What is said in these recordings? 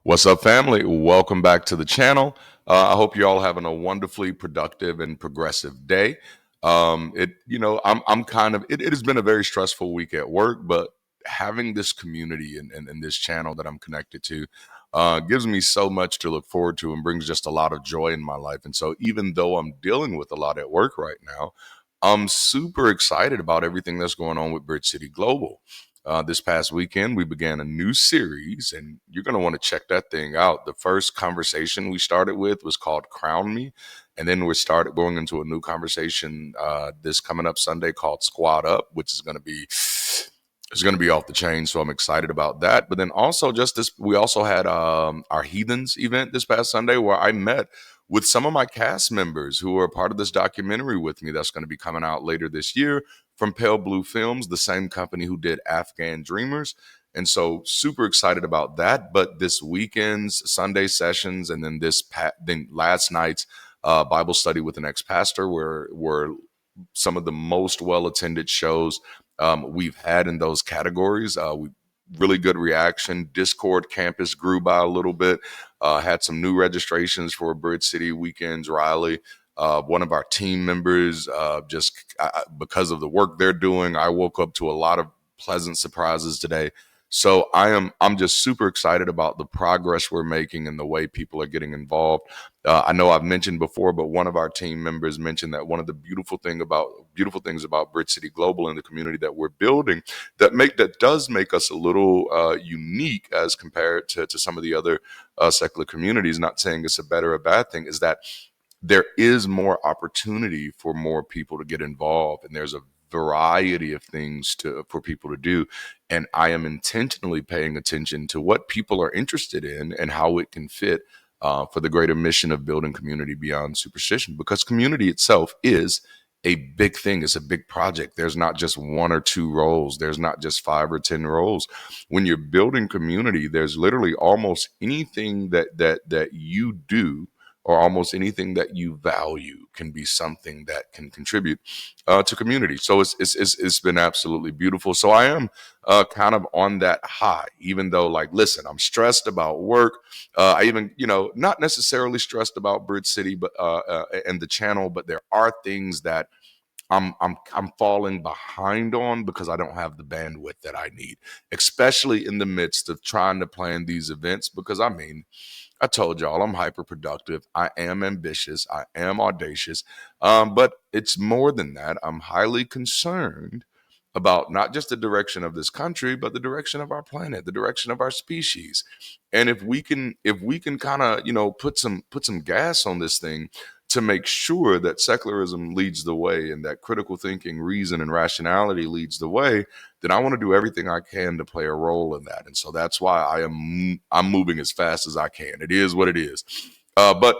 What's up, family? Welcome back to the channel. I hope you're all having a wonderfully productive and progressive day. I'm kind of. It has been a very stressful week at work, but having this community and this channel that I'm connected to gives me so much to look forward to and brings just a lot of joy in my life. And so, even though I'm dealing with a lot at work right now, I'm super excited about everything that's going on with BridgeCity Global. This past weekend, we began a new series, and you're going to want to check that thing out. The first conversation we started with was called Crown Me. And then we started going into a new conversation this coming up Sunday called Squad Up, which is going to be off the chain. So I'm excited about that. But then also just this, we also had our Heathens event this past Sunday where I met with some of my cast members who are part of this documentary with me that's going to be coming out later this year from Pale Blue Films, the same company who did Afghan Dreamers. And so super excited about that. But this weekend's Sunday sessions and then then last night's Bible study with an ex-pastor were some of the most well-attended shows we've had in those categories. We really good reaction. Discord campus grew by a little bit. Had some new registrations for BridgeCity Weekends Raleigh. One of our team members, because of the work they're doing, I woke up to a lot of pleasant surprises today. So I'm just super excited about the progress we're making and the way people are getting involved. I know I've mentioned before, but one of our team members mentioned that one of the beautiful things about BridgeCity Global and the community that we're building that does make us a little unique as compared to some of the other secular communities. Not saying it's a better or bad thing, is that there is more opportunity for more people to get involved, and there's a variety of things for people to do. And I am intentionally paying attention to what people are interested in and how it can fit for the greater mission of building community beyond superstition, because community itself is a big thing. It's a big project. There's not just one or two roles. There's not just 5 or 10 roles. When you're building community, there's literally almost anything that you do or almost anything that you value can be something that can contribute to community. So it's been absolutely beautiful. So I am kind of on that high, even though, like, listen, I'm stressed about work. I even, not necessarily stressed about BridgeCity, but and the channel, but there are things that I'm falling behind on because I don't have the bandwidth that I need, especially in the midst of trying to plan these events. Because I told y'all I'm hyper productive. I am ambitious. I am audacious. But it's more than that. I'm highly concerned about not just the direction of this country, but the direction of our planet, the direction of our species. And if we can kind of, put some gas on this thing to make sure that secularism leads the way and that critical thinking, reason, and rationality leads the way, then I want to do everything I can to play a role in that. And so that's why I'm moving as fast as I can. It is what it is. But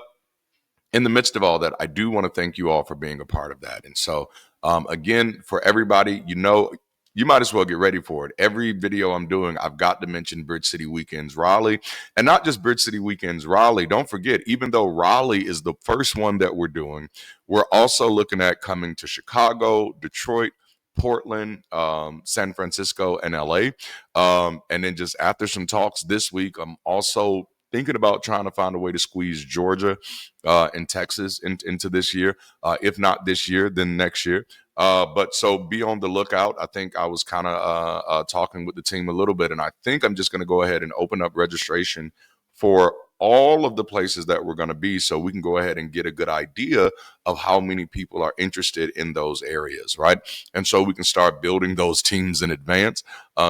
in the midst of all that, I do want to thank you all for being a part of that. And so, again, for everybody, you might as well get ready for it. Every video I'm doing, I've got to mention BridgeCity Weekends Raleigh, and not just BridgeCity Weekends Raleigh. Don't forget, even though Raleigh is the first one that we're doing, we're also looking at coming to Chicago, Detroit, Portland, San Francisco, and LA. And then just after some talks this week, I'm also thinking about trying to find a way to squeeze Georgia and Texas into this year. If not this year, then next year. But so be on the lookout. I think I was kind of talking with the team a little bit, and I think I'm just going to go ahead and open up registration for all of the places that we're going to be, so we can go ahead and get a good idea of how many people are interested in those areas, right? And so we can start building those teams in advance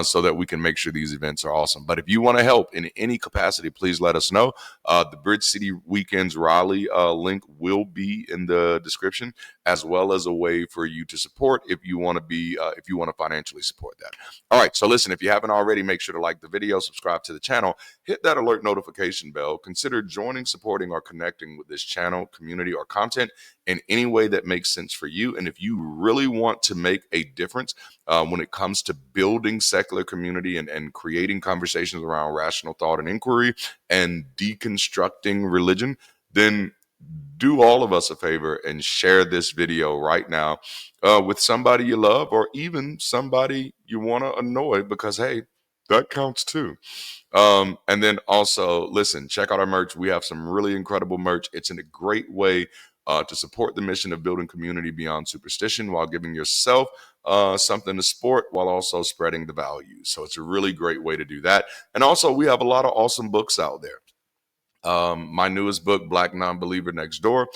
so that we can make sure these events are awesome. But if you want to help in any capacity, please let us know. The BridgeCity Weekends Raleigh link will be in the description, as well as a way for you to support if you want to financially support that. All right, so listen, if you haven't already, make sure to like the video, subscribe to the channel, hit that alert notification bell. Consider joining, supporting, or connecting with this channel, community, or content in any way that makes sense for you. And if you really want to make a difference when it comes to building secular community and creating conversations around rational thought and inquiry and deconstructing religion, then do all of us a favor and share this video right now with somebody you love, or even somebody you want to annoy, because, hey, That counts too. And then also, listen, check out our merch. We have some really incredible merch. It's in a great way to support the mission of building community beyond superstition while giving yourself something to sport while also spreading the values. So it's a really great way to do that. And also, we have a lot of awesome books out there. My newest book, Black Non-Believer Next Door,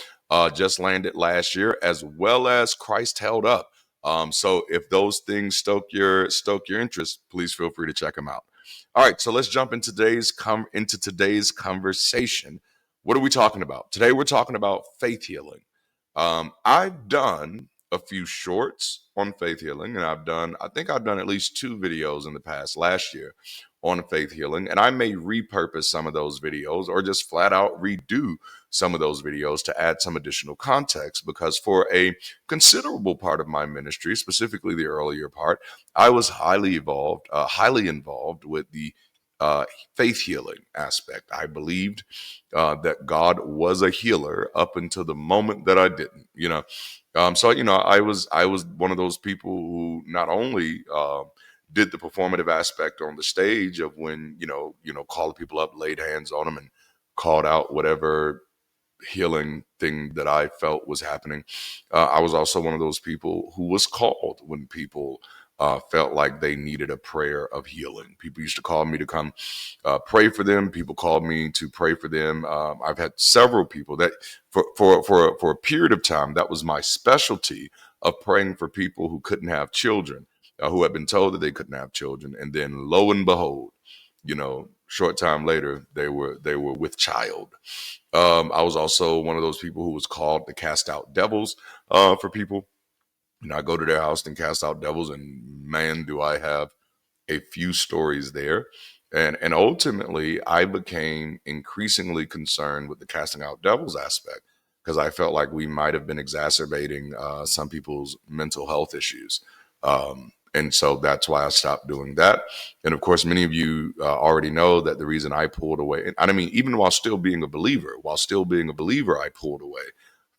just landed last year, as well as Christ Held Up. So if those things stoke your interest, please feel free to check them out. All right, so let's jump into today's conversation. What are we talking about today? We're talking about faith healing. I've done a few shorts on faith healing, and I think I've done at least 2 videos in the past last year on faith healing, and I may repurpose some of those videos or just flat out redo some of those videos to add some additional context, because for a considerable part of my ministry, specifically the earlier part, I was highly involved with the faith healing aspect. I believed that God was a healer up until the moment that I didn't, so I was one of those people who not only did the performative aspect on the stage of when called people up, laid hands on them, and called out whatever healing thing that I felt was happening. I was also one of those people who was called when people felt like they needed a prayer of healing. People used to call me to come pray for them. People called me to pray for them. I've had several people that for a period of time, that was my specialty, of praying for people who couldn't have children, who had been told that they couldn't have children. And then lo and behold, short time later, they were with child. I was also one of those people who was called to cast out devils for people. And I go to their house and cast out devils, and man, do I have a few stories there. And ultimately, I became increasingly concerned with the casting out devils aspect, because I felt like we might have been exacerbating some people's mental health issues. And so that's why I stopped doing that. And of course, many of you already know that the reason I pulled away, and I mean, even while still being a believer, I pulled away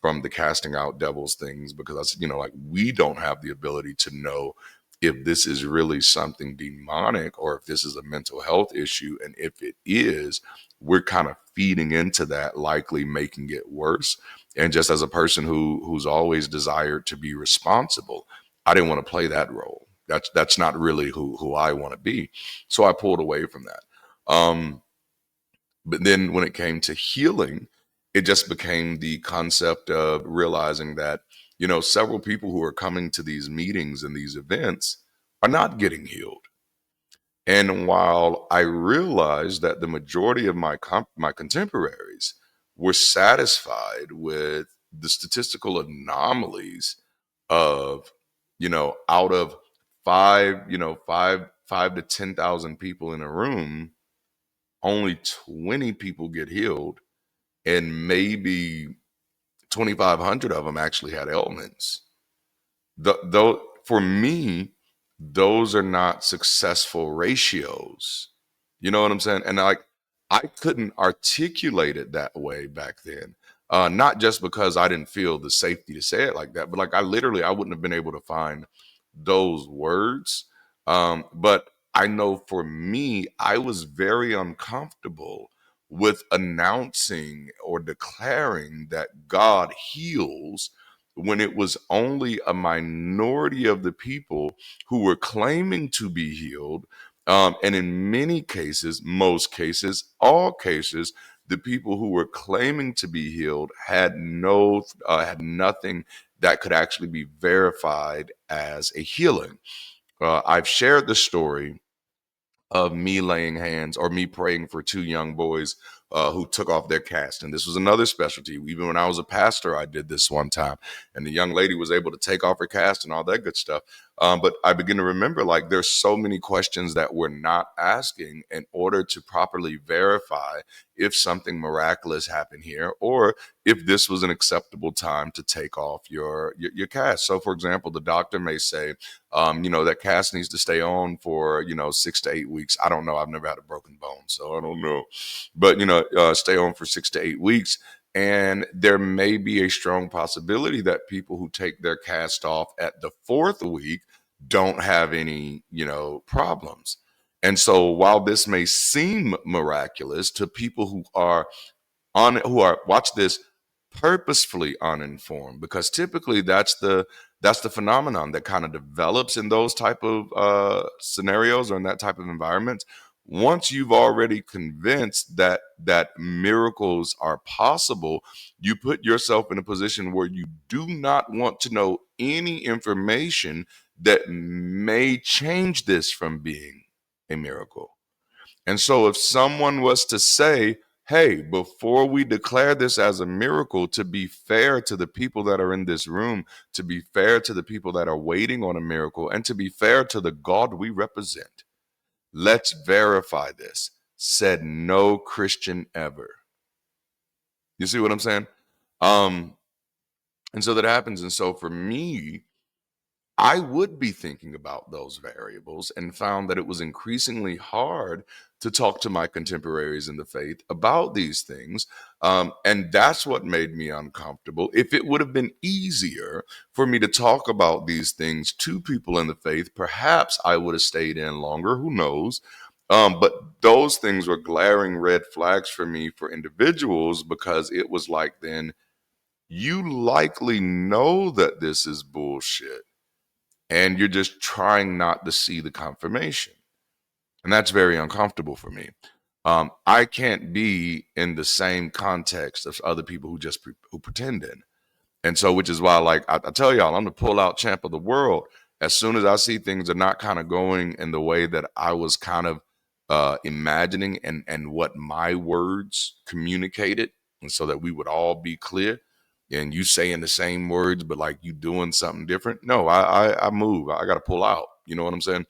from the casting out devils things, because I said, like, we don't have the ability to know if this is really something demonic or if this is a mental health issue. And if it is, we're kind of feeding into that, likely making it worse. And just as a person who's always desired to be responsible, I didn't want to play that role. That's not really who I want to be. So I pulled away from that. But then when it came to healing, it just became the concept of realizing that, several people who are coming to these meetings and these events are not getting healed. And while I realized that the majority of my contemporaries were satisfied with the statistical anomalies of, out of five to 10,000 people in a room, only 20 people get healed, and maybe 2,500 of them actually had ailments. Though for me, those are not successful ratios. You know what I'm saying? And I couldn't articulate it that way back then. Not just because I didn't feel the safety to say it like that, but like I wouldn't have been able to find those words. But I know for me, I was very uncomfortable with announcing or declaring that God heals, when it was only a minority of the people who were claiming to be healed. And in many cases, most cases, all cases, the people who were claiming to be healed had nothing that could actually be verified as a healing. I've shared the story of me laying hands or me praying for 2 young boys who took off their cast. And this was another specialty. Even when I was a pastor, I did this one time. And the young lady was able to take off her cast and all that good stuff. But I begin to remember, like, there's so many questions that we're not asking in order to properly verify if something miraculous happened here, or if this was an acceptable time to take off your cast. So, for example, the doctor may say, that cast needs to stay on for, 6 to 8 weeks. I don't know. I've never had a broken bone, so I don't know. But, stay on for 6 to 8 weeks. And there may be a strong possibility that people who take their cast off at the 4th week don't have any, problems. And so while this may seem miraculous to people who are, watch this, purposefully uninformed, because typically that's the phenomenon that kind of develops in those type of scenarios or in that type of environments. Once you've already convinced that miracles are possible, you put yourself in a position where you do not want to know any information that may change this from being a miracle. And so if someone was to say, hey, before we declare this as a miracle, to be fair to the people that are in this room, to be fair to the people that are waiting on a miracle, and to be fair to the God we represent, let's verify this, said no Christian ever. You see what I'm saying? Um, and so that happens. And so for me, I would be thinking about those variables and found that it was increasingly hard to talk to my contemporaries in the faith about these things. And that's what made me uncomfortable. If it would have been easier for me to talk about these things to people in the faith, perhaps I would have stayed in longer. Who knows? But those things were glaring red flags for me for individuals, because it was like, then you likely know that this is bullshit and you're just trying not to see the confirmation. And that's very uncomfortable for me. I can't be in the same context of other people who just who pretend in. And so, which is why, like, I tell y'all, I'm the pull out champ of the world. As soon as I see things are not kind of going in the way that I was kind of imagining and what my words communicated, and so that we would all be clear, and you saying the same words, but like you doing something different. No, I move. I got to pull out. You know what I'm saying?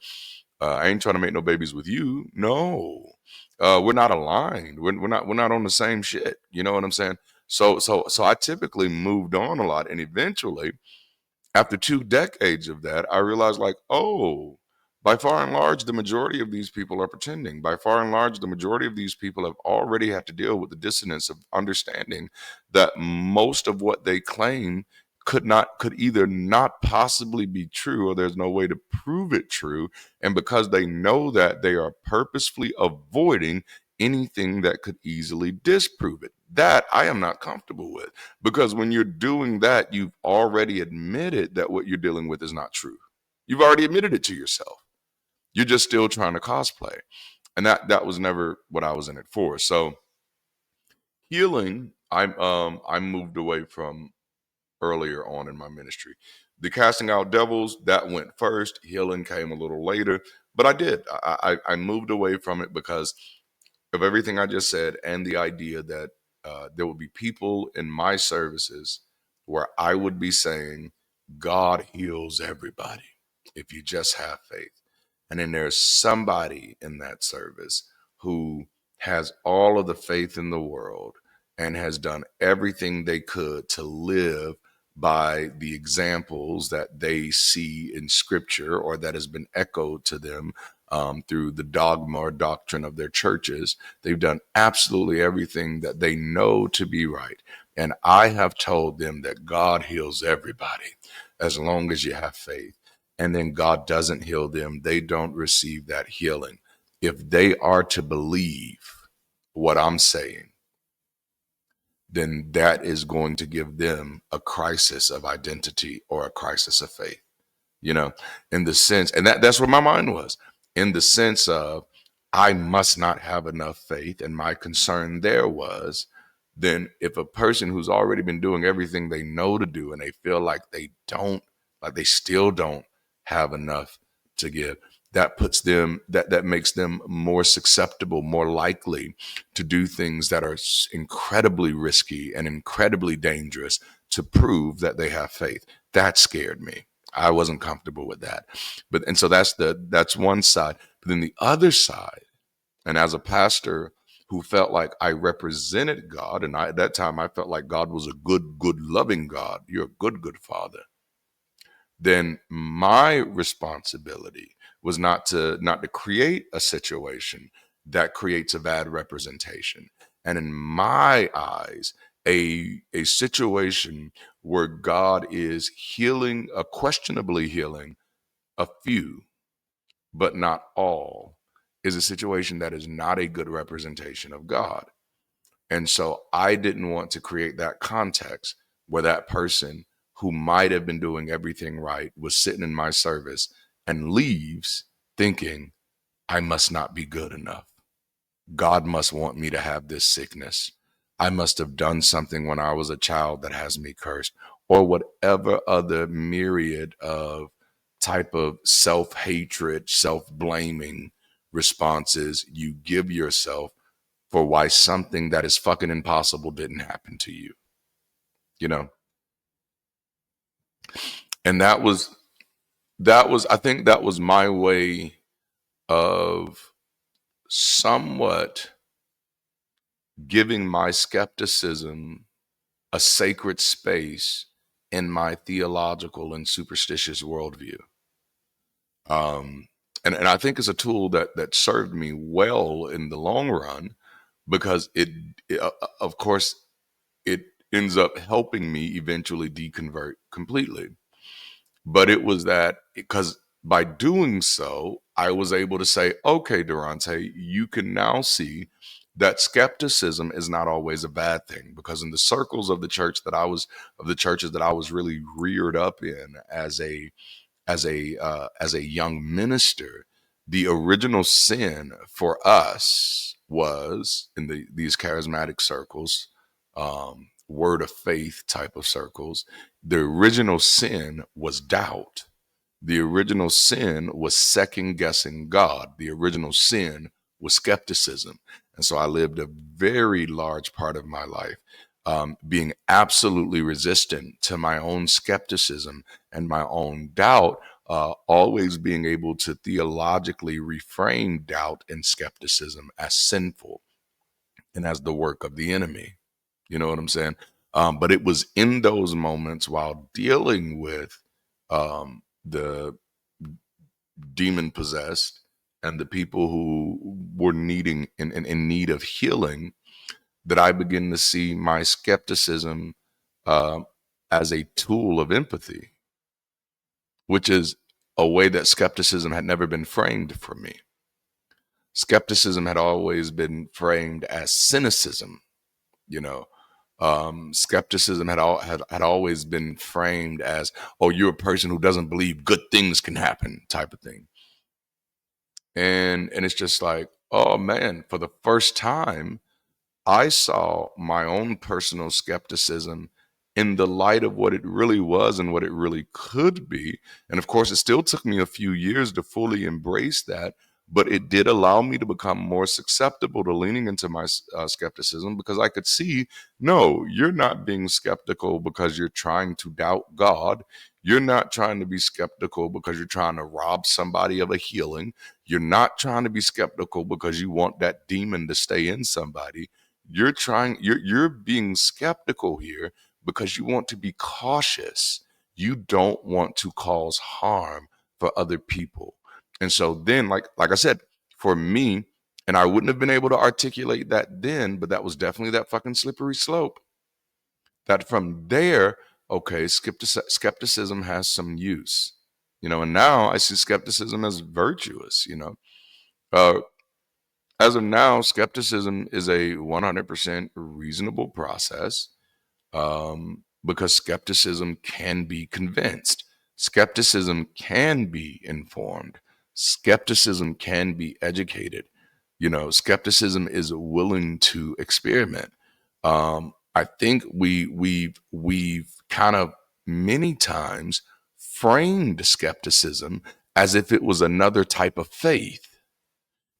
I ain't trying to make no babies with you. No, we're not aligned. We're not on the same shit. You know what I'm saying? So I typically moved on a lot, and eventually, after 2 decades of that, I realized, like, oh, by far and large, the majority of these people are pretending. By far and large, the majority of these people have already had to deal with the dissonance of understanding that most of what they claim could either not possibly be true, or there's no way to prove it true. And because they know that, they are purposefully avoiding anything that could easily disprove it. That I am not comfortable with. Because when you're doing that, you've already admitted that what you're dealing with is not true. You've already admitted it to yourself. You're just still trying to cosplay. And that was never what I was in it for. So healing, I moved away from earlier on in my ministry. The casting out devils, that went first. Healing came a little later. But I did. I moved away from it because of everything I just said, and the idea that there would be people in my services where I would be saying, God heals everybody if you just have faith. And then there's somebody in that service who has all of the faith in the world and has done everything they could to live by the examples that they see in scripture, or that has been echoed to them through the dogma or doctrine of their churches. They've done absolutely everything that they know to be right. And I have told them that God heals everybody as long as you have faith. And then God doesn't heal them. They don't receive that healing. If they are to believe what I'm saying, then that is going to give them a crisis of identity or a crisis of faith, you know, in the sense, and that's where my mind was, in the sense of, I must not have enough faith. And my concern there was, then if a person who's already been doing everything they know to do, and they feel like they still don't have enough to give, that puts them, that makes them more susceptible, more likely to do things that are incredibly risky and incredibly dangerous to prove that they have faith. That scared me. I wasn't comfortable with that. And so that's one side. But then the other side, and as a pastor who felt like I represented God, and at that time I felt like God was a good, loving God. You're a good father. Then my responsibility was not to create a situation that creates a bad representation. And in my eyes, a situation where God is healing, questionably healing a few, but not all, is a situation that is not a good representation of God. And so I didn't want to create that context where that person who might have been doing everything right was sitting in my service and leaves thinking, I must not be good enough. God must want me to have this sickness. I must have done something when I was a child that has me cursed, or whatever other myriad of type of self-hatred, self-blaming responses you give yourself for why something that is fucking impossible didn't happen to you, you know? And I think that was my way of somewhat giving my skepticism a sacred space in my theological and superstitious worldview. Um, and I think it's a tool that served me well in the long run because of course, it ends up helping me eventually deconvert completely. But it was that because by doing so, I was able to say, okay, Darante, you can now see that skepticism is not always a bad thing. Because in the circles of the churches that I was really reared up in as a young minister, the original sin for us was in these charismatic circles, word of faith type of circles. The original sin was doubt. The original sin was second guessing God. The original sin was skepticism. And so I lived a very large part of my life being absolutely resistant to my own skepticism and my own doubt, always being able to theologically reframe doubt and skepticism as sinful and as the work of the enemy. You know what I'm saying? But it was in those moments while dealing with the demon possessed and the people who were needing in need of healing that I begin to see my skepticism uh, as a tool of empathy, which is a way that skepticism had never been framed for me. Skepticism had always been framed as cynicism, you know. Skepticism had always been framed as, oh, you're a person who doesn't believe good things can happen type of thing. And it's just like, oh man, for the first time, I saw my own personal skepticism in the light of what it really was and what it really could be. And of course, it still took me a few years to fully embrace that, but it did allow me to become more susceptible to leaning into my skepticism because I could see, no, you're not being skeptical because you're trying to doubt God. You're not trying to be skeptical because you're trying to rob somebody of a healing. You're not trying to be skeptical because you want that demon to stay in somebody. You're being skeptical here because you want to be cautious. You don't want to cause harm for other people. And so then, like I said, for me, and I wouldn't have been able to articulate that then, but that was definitely that fucking slippery slope. That from there, okay, skepticism has some use, and now I see skepticism as virtuous, Uh, as of now, skepticism is a 100% reasonable process because skepticism can be convinced. Skepticism can be informed. Skepticism can be educated. Skepticism is willing to experiment. I think we've kind of many times framed skepticism as if it was another type of faith.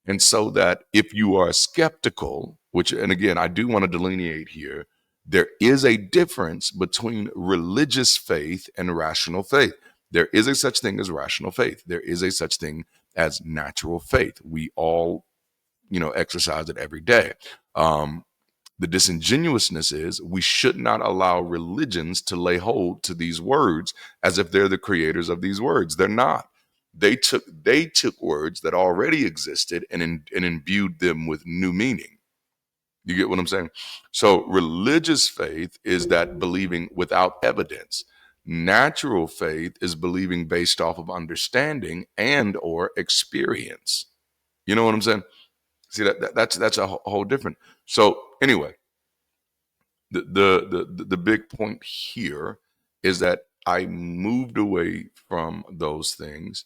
And so that if you are skeptical, which, and again, I do want to delineate here, there is a difference between religious faith and rational faith. There is a such thing as rational faith. There is a such thing as natural faith. We all, exercise it every day. The disingenuousness is we should not allow religions to lay hold to these words as if they're the creators of these words. They're not. They took words that already existed and imbued them with new meaning. You get what I'm saying? So religious faith is that believing without evidence. Natural faith is believing based off of understanding and or experience. You know what I'm saying? See that's a whole different. So anyway, the big point here is that I moved away from those things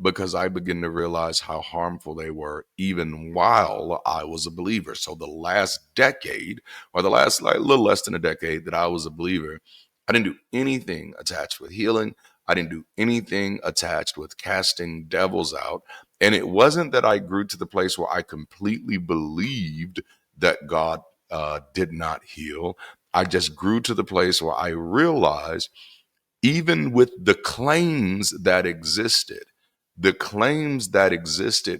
because I began to realize how harmful they were, even while I was a believer. So the last decade, or the last like little less than a decade that I was a believer, I didn't do anything attached with healing. I didn't do anything attached with casting devils out. And it wasn't that I grew to the place where I completely believed that God did not heal. I just grew to the place where I realized, even with the claims that existed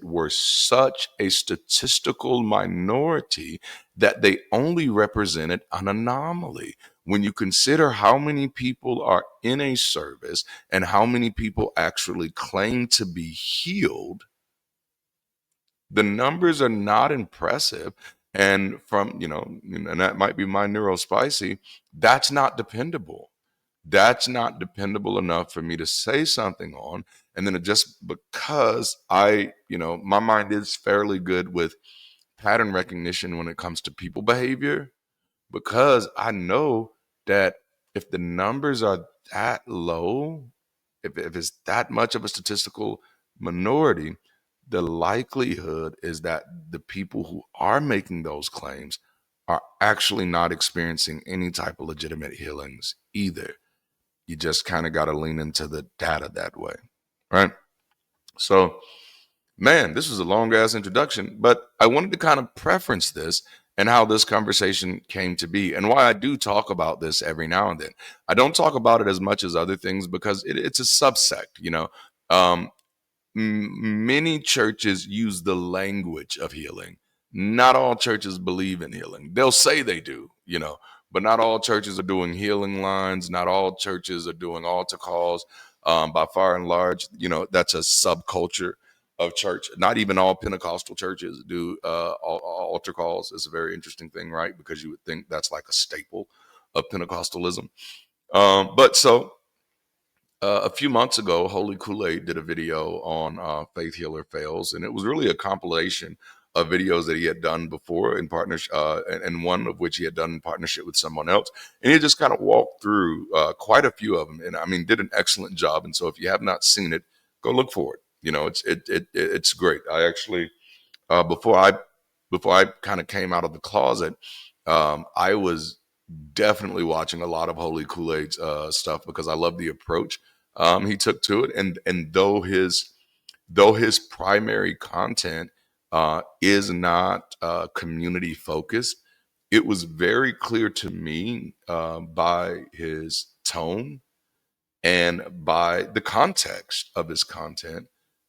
were such a statistical minority that they only represented an anomaly. When you consider how many people are in a service and how many people actually claim to be healed, the numbers are not impressive. And from, and that might be my neurospicy, that's not dependable. That's not dependable enough for me to say something on. And then just because my mind is fairly good with pattern recognition when it comes to people behavior, because I know that if the numbers are that low, if it's that much of a statistical minority, the likelihood is that the people who are making those claims are actually not experiencing any type of legitimate healings either. You just kind of got to lean into the data that way, right? So, man, this was a long ass introduction, but I wanted to kind of preference this and how this conversation came to be and why I do talk about this every now and then. I don't talk about it as much as other things because it's a subsect, Um, Many churches use the language of healing. Not all churches believe in healing. They'll say they do, but not all churches are doing healing lines. Not all churches are doing altar calls. By far and large, that's a subculture of church. Not even all Pentecostal churches do altar calls. It's a very interesting thing, right? Because you would think that's like a staple of Pentecostalism. But so a few months ago, Holy Kool-Aid did a video on Faith Healer Fails, and it was really a compilation of videos that he had done before in partnership, and one of which he had done in partnership with someone else. And he just kind of walked through quite a few of them, and I mean, did an excellent job. And so, if you have not seen it, go look for it. It's great. I actually before I kind of came out of the closet, I was definitely watching a lot of Holy Kool-Aid's stuff because I love the approach he took to it, and though his primary content is not community focused, it was very clear to me by his tone and by the context of his content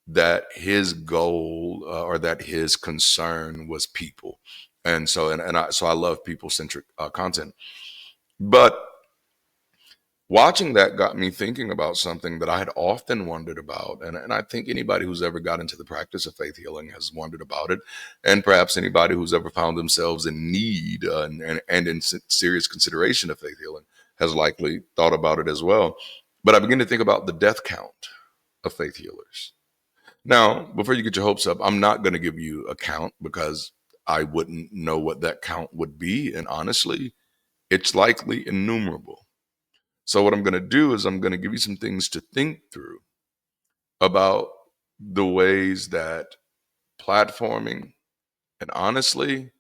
that his goal or that his concern was people. And so I love people centric content. But watching that got me thinking about something that I had often wondered about. And I think anybody who's ever got into the practice of faith healing has wondered about it. And perhaps anybody who's ever found themselves in need and in serious consideration of faith healing has likely thought about it as well. But I begin to think about the death count of faith healers. Now, before you get your hopes up, I'm not going to give you a count because I wouldn't know what that count would be. And honestly, it's likely innumerable. So what I'm going to do is I'm going to give you some things to think through about the ways that platforming, and honestly,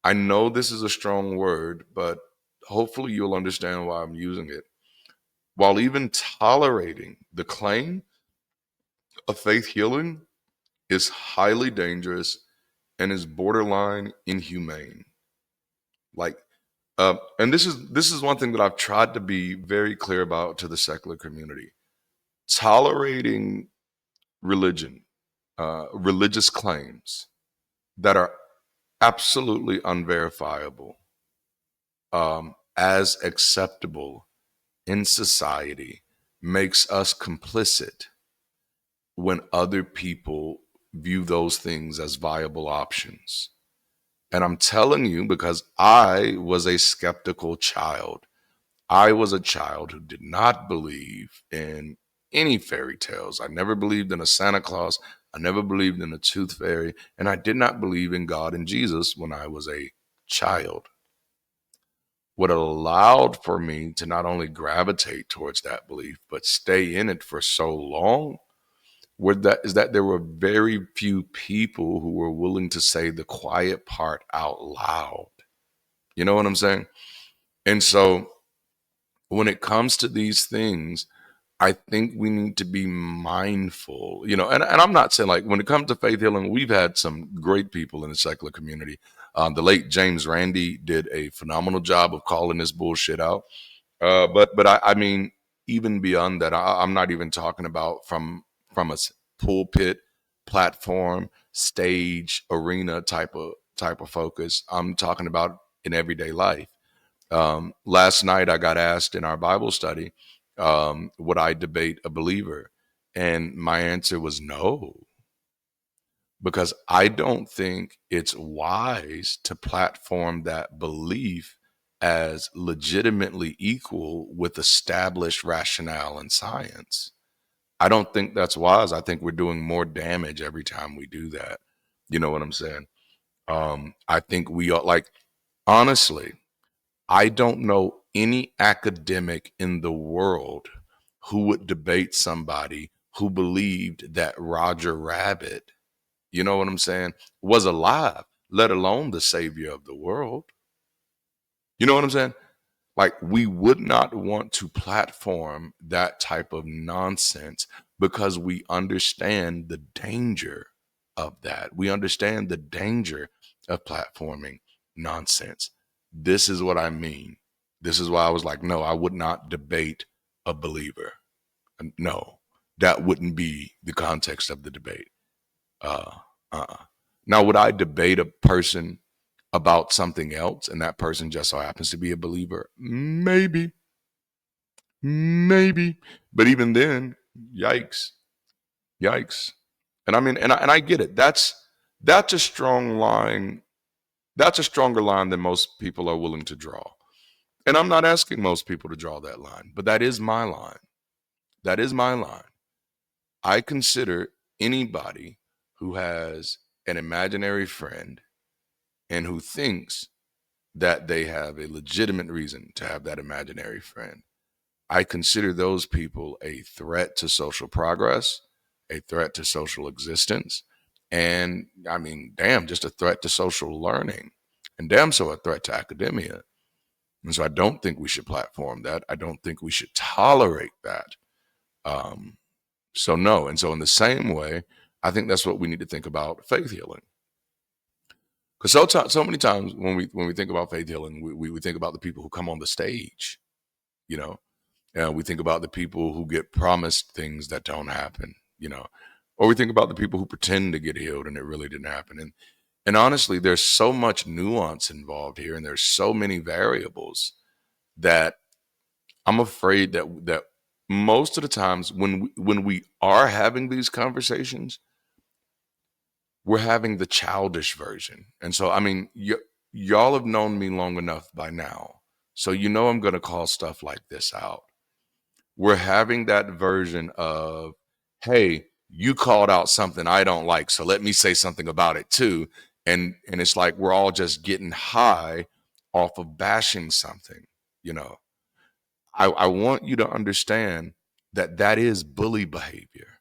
I know this is a strong word, but hopefully you'll understand why I'm using it. While even tolerating the claim of faith healing is highly dangerous and is borderline inhumane. Like, and this is one thing that I've tried to be very clear about to the secular community. Tolerating religion, religious claims that are absolutely unverifiable as acceptable in society makes us complicit when other people view those things as viable options. And I'm telling you because I was a skeptical child. I was a child who did not believe in any fairy tales. I never believed in a Santa Claus. I never believed in a tooth fairy, and I did not believe in God and Jesus when I was a child. What allowed for me to not only gravitate towards that belief, but stay in it for so long is that there were very few people who were willing to say the quiet part out loud. You know what I'm saying? And so when it comes to these things, I think we need to be mindful, and I'm not saying like when it comes to faith healing, we've had some great people in the secular community. The late James Randi did a phenomenal job of calling this bullshit out. But I mean, even beyond that, I'm not even talking about from a pulpit, platform, stage, arena type of focus. I'm talking about in everyday life. Last night, I got asked in our Bible study, would I debate a believer? And my answer was no, because I don't think it's wise to platform that belief as legitimately equal with established rationale and science. I don't think that's wise. I think we're doing more damage every time we do that. You know what I'm saying? I think we are like, honestly, I don't know any academic in the world who would debate somebody who believed that Roger Rabbit, you know what I'm saying, was alive, let alone the savior of the world. You know what I'm saying? Like, we would not want to platform that type of nonsense because we understand the danger of that. We understand the danger of platforming nonsense. This is what I mean. This is why I was like, no, I would not debate a believer. No, that wouldn't be the context of the debate. Uh, Now, would I debate a person about something else and that person just so happens to be a believer? Maybe, maybe. But even then, yikes, yikes. And I mean, and I get it. That's a strong line. That's a stronger line than most people are willing to draw. And I'm not asking most people to draw that line, but that is my line. That is my line. I consider anybody who has an imaginary friend and who thinks that they have a legitimate reason to have that imaginary friend, I consider those people a threat to social progress, a threat to social existence, and I mean, damn, just a threat to social learning, and damn so a threat to academia. And so I don't think we should platform that. I don't think we should tolerate that. Um, so no. And so in the same way, I think that's what we need to think about faith healing. Because so many times when we think about faith healing, we think about the people who come on the stage, you know, and we think about the people who get promised things that don't happen, or we think about the people who pretend to get healed and it really didn't happen. And honestly, there's so much nuance involved here, and there's so many variables that I'm afraid that most of the times when we are having these conversations, we're having the childish version. And so, I mean, y'all have known me long enough by now, so I'm going to call stuff like this out. We're having that version of, hey, you called out something I don't like, so let me say something about it too. And it's like we're all just getting high off of bashing something, you know. I want you to understand that that is bully behavior.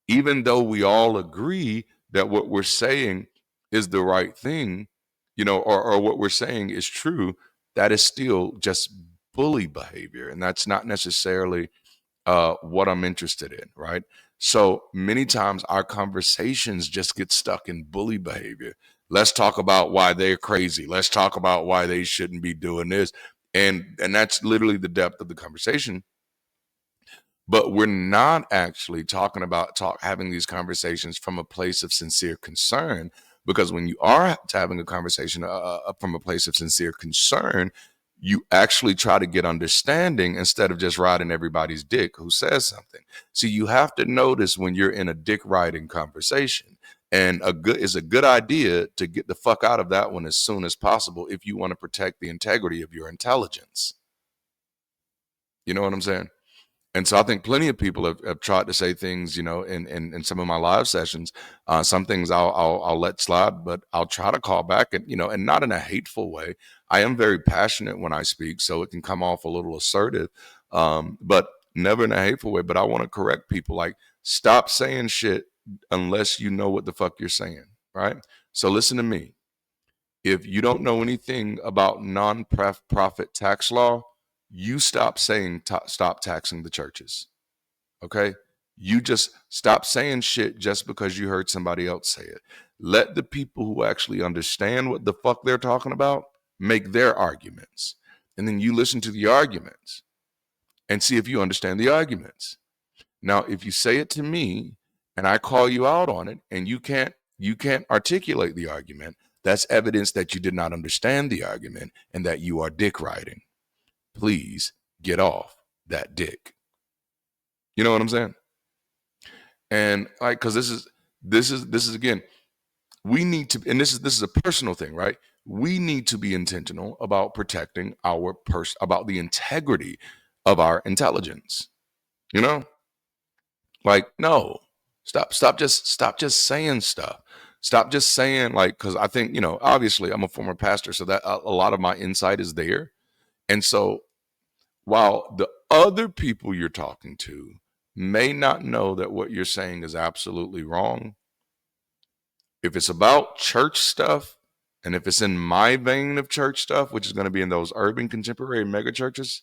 Even though we all agree that what we're saying is the right thing, or what we're saying is true, that is still just bully behavior. And that's not necessarily what I'm interested in, right? So many times our conversations just get stuck in bully behavior. Let's talk about why they're crazy. Let's talk about why they shouldn't be doing this. And that's literally the depth of the conversation. But we're not actually talking about having these conversations from a place of sincere concern, because when you are having a conversation from a place of sincere concern, you actually try to get understanding instead of just riding everybody's dick who says something. See, you have to notice when you're in a dick riding conversation, and it's a good idea to get the fuck out of that one as soon as possible if you want to protect the integrity of your intelligence. You know what I'm saying? And so I think plenty of people have tried to say things, in some of my live sessions. Some things I'll let slide, but I'll try to call back, and not in a hateful way. I am very passionate when I speak, so it can come off a little assertive, but never in a hateful way. But I want to correct people, like, stop saying shit unless you know what the fuck you're saying, right? So listen to me. If you don't know anything about non-profit tax law, you stop saying stop taxing the churches. Okay? You just stop saying shit just because you heard somebody else say it. Let the people who actually understand what the fuck they're talking about make their arguments. And then you listen to the arguments and see if you understand the arguments. Now, if you say it to me and I call you out on it and you can't articulate the argument, that's evidence that you did not understand the argument and that you are dick riding. Please get off that dick. You know what I'm saying? And like, because this is again, we need to, and this is a personal thing, right? We need to be intentional about protecting about the integrity of our intelligence. You know, like, no, stop just saying stuff. Stop just saying, like, because I think, obviously I'm a former pastor, so that a lot of my insight is there. And so while the other people you're talking to may not know that what you're saying is absolutely wrong, if it's about church stuff, and if it's in my vein of church stuff, which is going to be in those urban contemporary mega churches,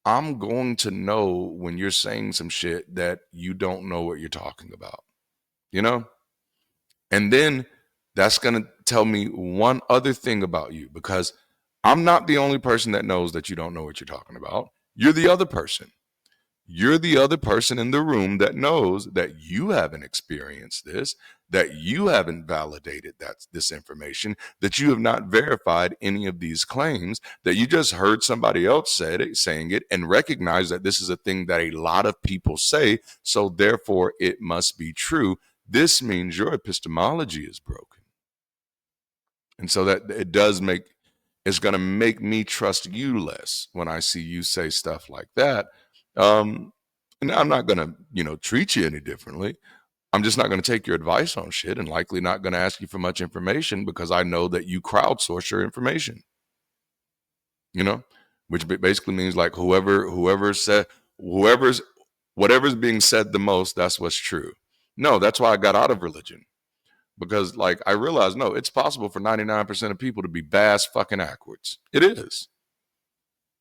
I'm going to know when you're saying some shit that you don't know what you're talking about, you know? And then that's going to tell me one other thing about you, because I'm not the only person that knows that you don't know what you're talking about. You're the other person. You're the other person in the room that knows that you haven't experienced this, that you haven't validated this information, that you have not verified any of these claims, that you just heard somebody else saying it and recognize that this is a thing that a lot of people say, so therefore it must be true. This means your epistemology is broken. And so that it's going to make me trust you less when I see you say stuff like that. And I'm not going to, treat you any differently. I'm just not going to take your advice on shit, and likely not going to ask you for much information, because I know that you crowdsource your information, which basically means, like, whatever's being said the most, that's what's true. No, that's why I got out of religion. Because, like, I realized, no, it's possible for 99% of people to be bass fucking backwards. It is.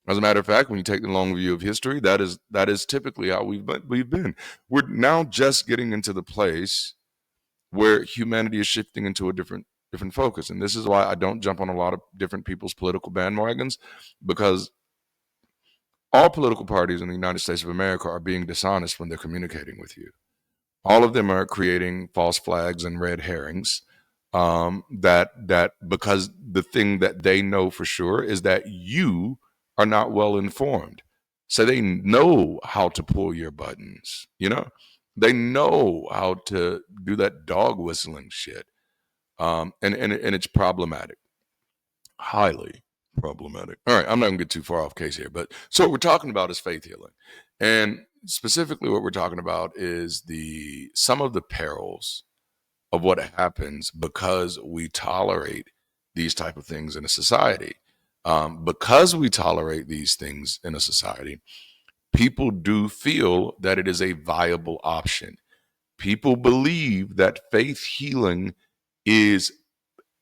As a matter of fact, when you take the long view of history, that is typically how we've been. We're now just getting into the place where humanity is shifting into a different focus. And this is why I don't jump on a lot of different people's political bandwagons, because all political parties in the United States of America are being dishonest when they're communicating with you. All of them are creating false flags and red herrings. That because the thing that they know for sure is that you are not well informed. So they know how to pull your buttons, They know how to do that dog whistling shit. And it's problematic. Highly problematic. All right, I'm not gonna get too far off case here, but so what we're talking about is faith healing. And specifically what we're talking about is some of the perils of what happens because we tolerate these type of things in a society. Because we tolerate these things in a society, people do feel that it is a viable option. People believe that faith healing it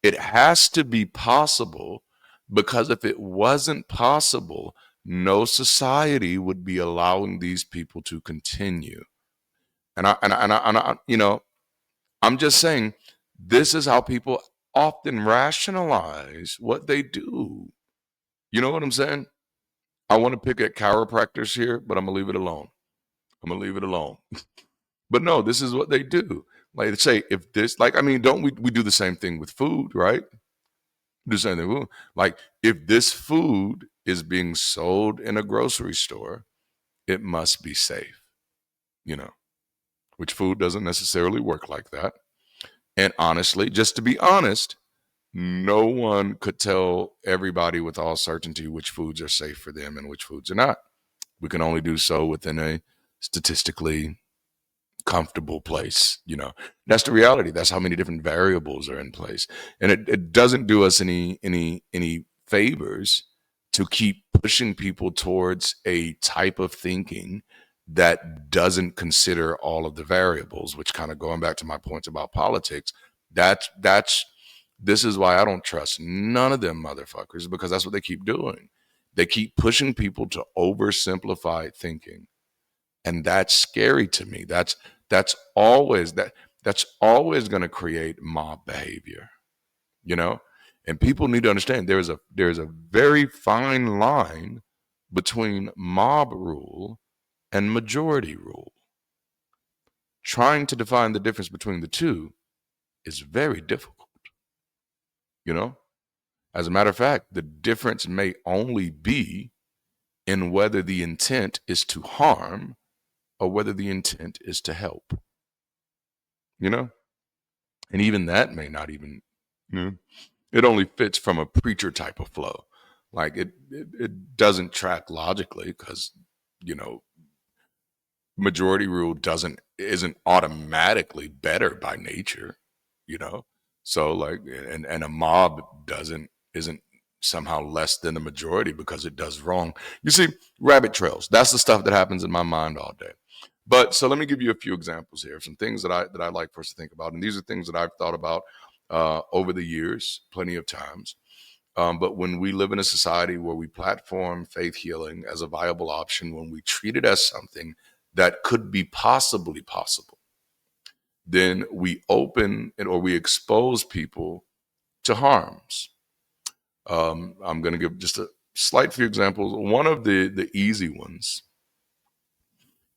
has to be possible, because if it wasn't possible, no society would be allowing these people to continue. And I'm just saying, this is how people often rationalize what they do. You know what I'm saying? I want to pick at chiropractors here, but I'm going to leave it alone. But no, this is what they do. Like, they say, if this, like, I mean, don't we do the same thing with food, right? Do the same thing with food. Like, if this food is being sold in a grocery store, it must be safe, which food doesn't necessarily work like that. And honestly, just to be honest, no one could tell everybody with all certainty which foods are safe for them and which foods are not. We can only do so within a statistically comfortable place. That's the reality. That's how many different variables are in place. And it doesn't do us any favors to keep pushing people towards a type of thinking that doesn't consider all of the variables, which kind of going back to my points about politics. That's this is why I don't trust none of them motherfuckers, because that's what they keep doing. They keep pushing people to oversimplify thinking, and that's scary to me. That's always that's always going to create mob behavior, you know. And people need to understand there's a very fine line between mob rule and majority rule. Trying to define the difference between the two is very difficult, you know. As a matter of fact, the difference may only be in whether the intent is to harm or whether the intent is to help, you know? And even that may not even, you know, it only fits from a preacher type of flow. Like it doesn't track logically because, you know, majority rule isn't automatically better by nature, you know? So like, and a mob isn't somehow less than the majority because it does wrong. You see, rabbit trails, that's the stuff that happens in my mind all day. But so let me give you a few examples here, some things that I like for us to think about. And these are things that I've thought about over the years, plenty of times. But when we live in a society where we platform faith healing as a viable option, when we treat it as something that could be possibly possible, then we open or we expose people to harms. I'm going to give just a slight few examples. One of the easy ones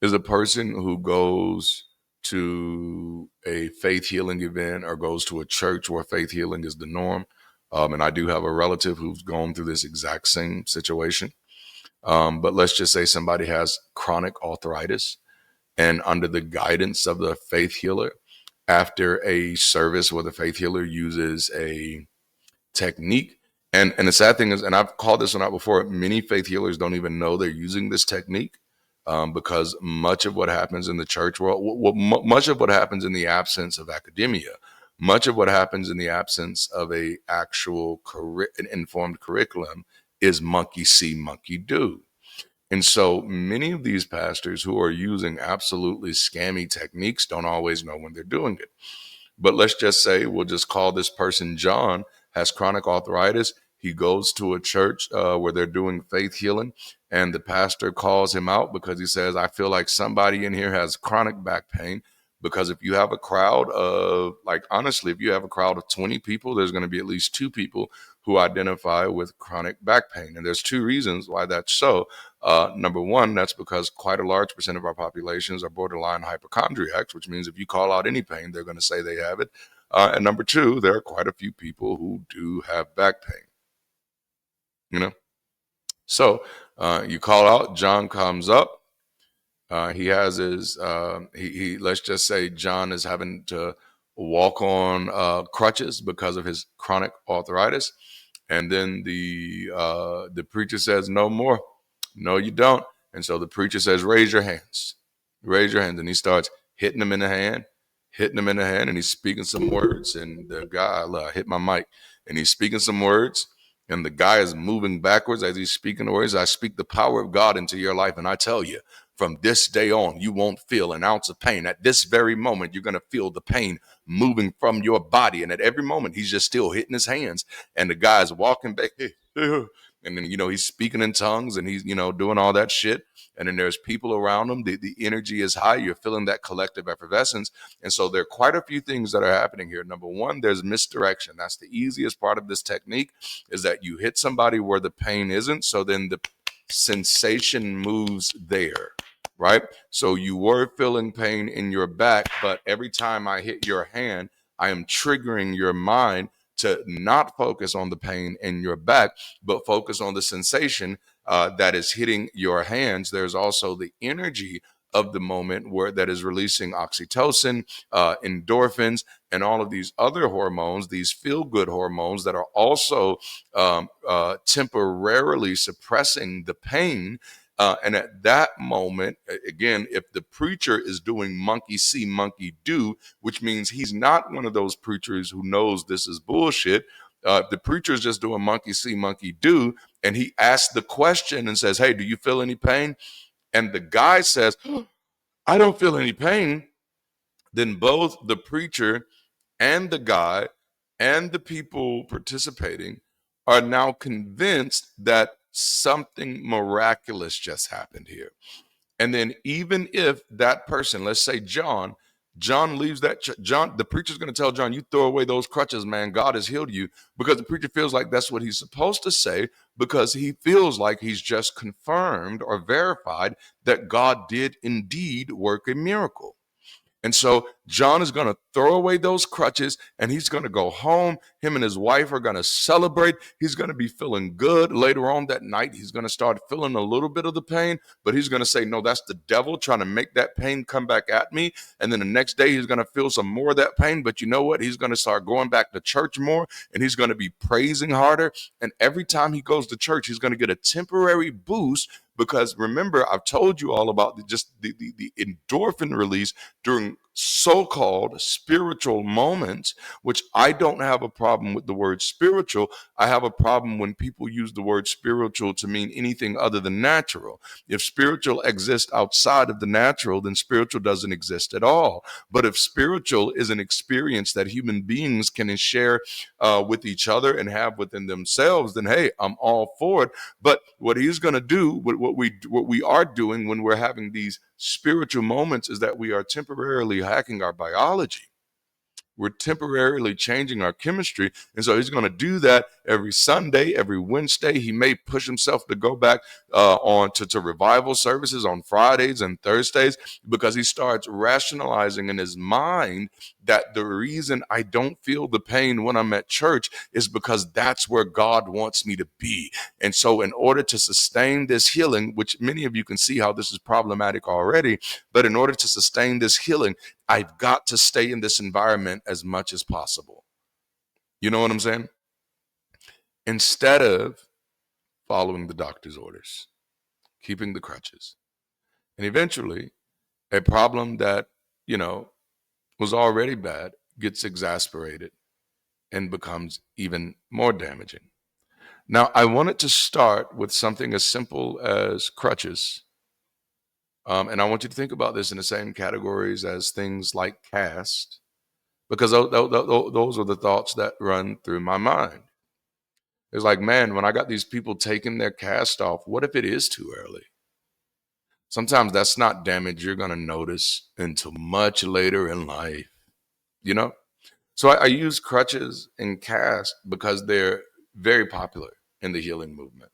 is a person who goes to a faith healing event or goes to a church where faith healing is the norm. And I do have a relative who's gone through this exact same situation. But let's just say somebody has chronic arthritis, and under the guidance of the faith healer, after a service where the faith healer uses a technique. And the sad thing is, and I've called this one out before, many faith healers don't even know they're using this technique, because much of what happens in the church world, much of what happens in the absence of academia, much of what happens in the absence of a actual informed curriculum is monkey see, monkey do. And so many of these pastors who are using absolutely scammy techniques don't always know when they're doing it. But let's just say we'll just call this person John, has chronic arthritis. He goes to a church where they're doing faith healing, and the pastor calls him out because he says, I feel like somebody in here has chronic back pain. Because if you have a crowd of, like, honestly, if you have a crowd of 20 people, there's going to be at least 2 people who identify with chronic back pain. And there's 2 reasons why that's so. Number one, that's because quite a large percent of our populations are borderline hypochondriacs, which means if you call out any pain, they're going to say they have it. And number 2, there are quite a few people who do have back pain, you know? So you call out, John comes up. He has his, let's just say John is having to walk on crutches because of his chronic arthritis. And then the preacher says, no more. No, you don't. And so the preacher says, raise your hands. Raise your hands. And he starts hitting them in the hand, and he's speaking some words. And the guy hit my mic, and he's speaking some words. And the guy is moving backwards as he's speaking the words. I speak the power of God into your life. And I tell you, from this day on, you won't feel an ounce of pain. At this very moment, you're going to feel the pain moving from your body. And at every moment, he's just still hitting his hands. And the guy's walking back. And then, he's speaking in tongues, and he's, doing all that shit. And then there's people around him. The energy is high. You're feeling that collective effervescence. And so there are quite a few things that are happening here. Number one, there's misdirection. That's the easiest part of this technique, is that you hit somebody where the pain isn't. So then the sensation moves there, right? So you were feeling pain in your back, but every time I hit your hand, I am triggering your mind to not focus on the pain in your back, but focus on the sensation that is hitting your hands. There's also the energy of the moment where that is releasing oxytocin, endorphins, and all of these other hormones, these feel-good hormones that are also temporarily suppressing the pain. And at that moment, again, if the preacher is doing monkey see, monkey do, which means he's not one of those preachers who knows this is bullshit. If the preacher is just doing monkey see, monkey do, and he asks the question and says, "Hey, do you feel any pain?" And the guy says, "I don't feel any pain," then both the preacher and the guy and the people participating are now convinced that something miraculous just happened here. And then even if that person, let's say John leaves that John, the preacher's going to tell John, "You throw away those crutches, man. God has healed you," because the preacher feels like that's what he's supposed to say, because he feels like he's just confirmed or verified that God did indeed work a miracle. And so John is going to throw away those crutches and he's going to go home. Him and his wife are going to celebrate. He's going to be feeling good. Later on that night, he's going to start feeling a little bit of the pain, but he's going to say, "No, that's the devil trying to make that pain come back at me." And then the next day, he's going to feel some more of that pain. But you know what? He's going to start going back to church more and he's going to be praising harder. And every time he goes to church, he's going to get a temporary boost, because remember, I've told you all about the endorphin release during so-called spiritual moments, which I don't have a problem with the word spiritual. I have a problem when people use the word spiritual to mean anything other than natural. If spiritual exists outside of the natural, then spiritual doesn't exist at all. But if spiritual is an experience that human beings can share with each other and have within themselves, then hey, I'm all for it. But what he's going to do, what we are doing when we're having these spiritual moments, is that we are temporarily hacking our biology. We're temporarily changing our chemistry. And so he's going to do that every Sunday, every Wednesday. He may push himself to go back on to revival services on Fridays and Thursdays, because he starts rationalizing in his mind that the reason I don't feel the pain when I'm at church is because that's where God wants me to be. And so in order to sustain this healing, which many of you can see how this is problematic already, but in order to sustain this healing, I've got to stay in this environment as much as possible. You know what I'm saying? Instead of following the doctor's orders, keeping the crutches. And eventually, a problem that, was already bad gets exasperated and becomes even more damaging. Now, I wanted to start with something as simple as crutches. And I want you to think about this in the same categories as things like cast, because those are the thoughts that run through my mind. It's like, man, when I got these people taking their cast off, what if it is too early? Sometimes that's not damage you're going to notice until much later in life, you know? So I use crutches and cast because they're very popular in the healing movement.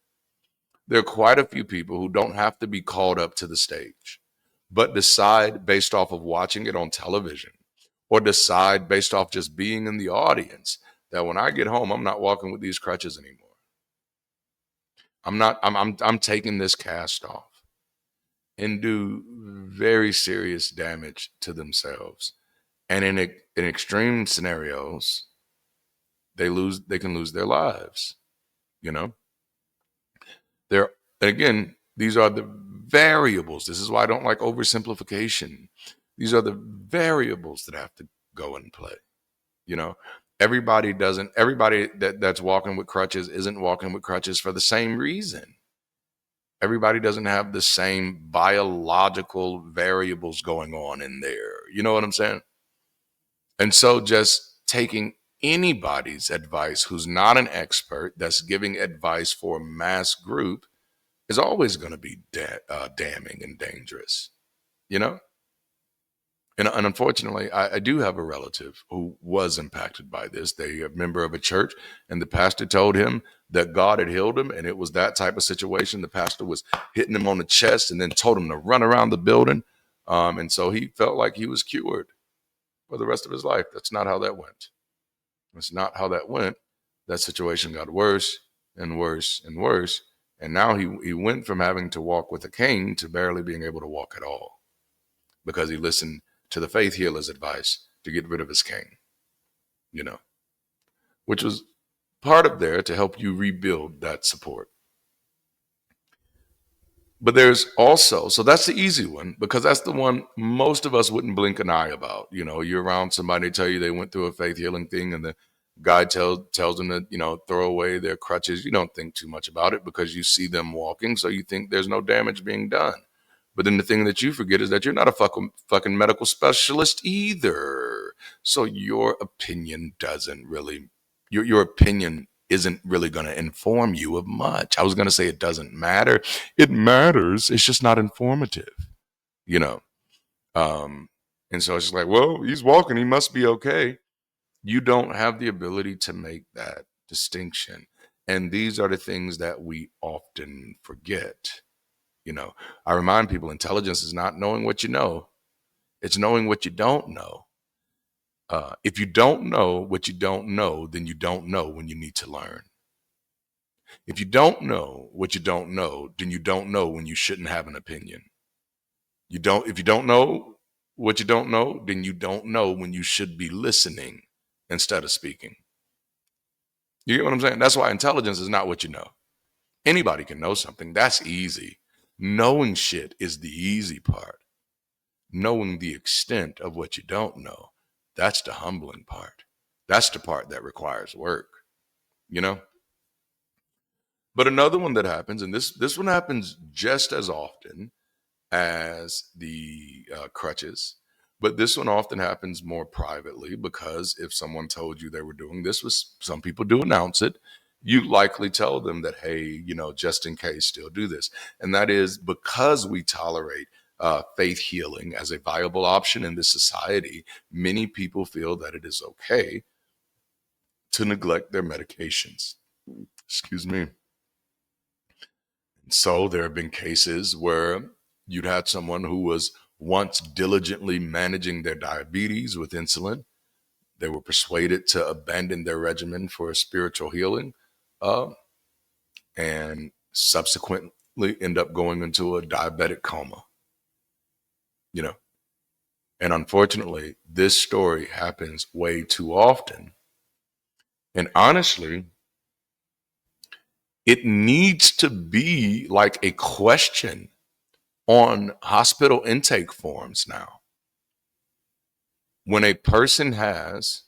There are quite a few people who don't have to be called up to the stage, but decide based off of watching it on television, or decide based off just being in the audience, that when I get home, I'm not walking with these crutches anymore. I'm taking this cast off, and do very serious damage to themselves. And in extreme scenarios, they can lose their lives, you know? There, again, these are the variables. This is why I don't like oversimplification. These are the variables that have to go in play. You know, everybody that's walking with crutches isn't walking with crutches for the same reason. Everybody doesn't have the same biological variables going on in there. You know what I'm saying? And so just taking anybody's advice who's not an expert, that's giving advice for a mass group, is always going to be damning and dangerous, you know? And unfortunately, I do have a relative who was impacted by this. They are a member of a church, and the pastor told him that God had healed him, and it was that type of situation. The pastor was hitting him on the chest and then told him to run around the building. And so he felt like he was cured for the rest of his life. That's not how that went. That's not how that went. That situation got worse and worse and worse. And now he went from having to walk with a cane to barely being able to walk at all, because he listened to the faith healer's advice to get rid of his cane, you know, which was part of there to help you rebuild that support. But there's also, so that's the easy one because that's the one most of us wouldn't blink an eye about. You know, you're around somebody, tell you they went through a faith healing thing, and the guy tells them to, throw away their crutches. You don't think too much about it because you see them walking, so you think there's no damage being done. But then the thing that you forget is that you're not a fucking medical specialist either. So your opinion doesn't really, your opinion isn't really going to inform you of much. I was going to say it doesn't matter. It matters. It's just not informative, you know. Um, and so it's just like, well, he's walking. He must be okay. You don't have the ability to make that distinction. And these are the things that we often forget. You know, I remind people intelligence is not knowing what you know, it's knowing what you don't know. If you don't know what you don't know, then you don't know when you need to learn. If you don't know what you don't know, then you don't know when you shouldn't have an opinion. If you don't know what you don't know, then you don't know when you should be listening instead of speaking. You get what I'm saying? That's why intelligence is not what you know. Anybody can know something. That's easy. Knowing shit is the easy part. Knowing the extent of what you don't know, that's the humbling part. That's the part that requires work, you know? But another one that happens, and this one happens just as often as the crutches, but this one often happens more privately because if someone told you they were doing this, was some people do announce it, you likely tell them that, hey, just in case, still do this. And that is because we tolerate faith healing as a viable option in this society, many people feel that it is okay to neglect their medications. Excuse me. So there have been cases where you'd had someone who was once diligently managing their diabetes with insulin. They were persuaded to abandon their regimen for a spiritual healing, uh, and subsequently end up going into a diabetic coma. You know, and unfortunately, this story happens way too often. And honestly, it needs to be like a question on hospital intake forms now. When a person has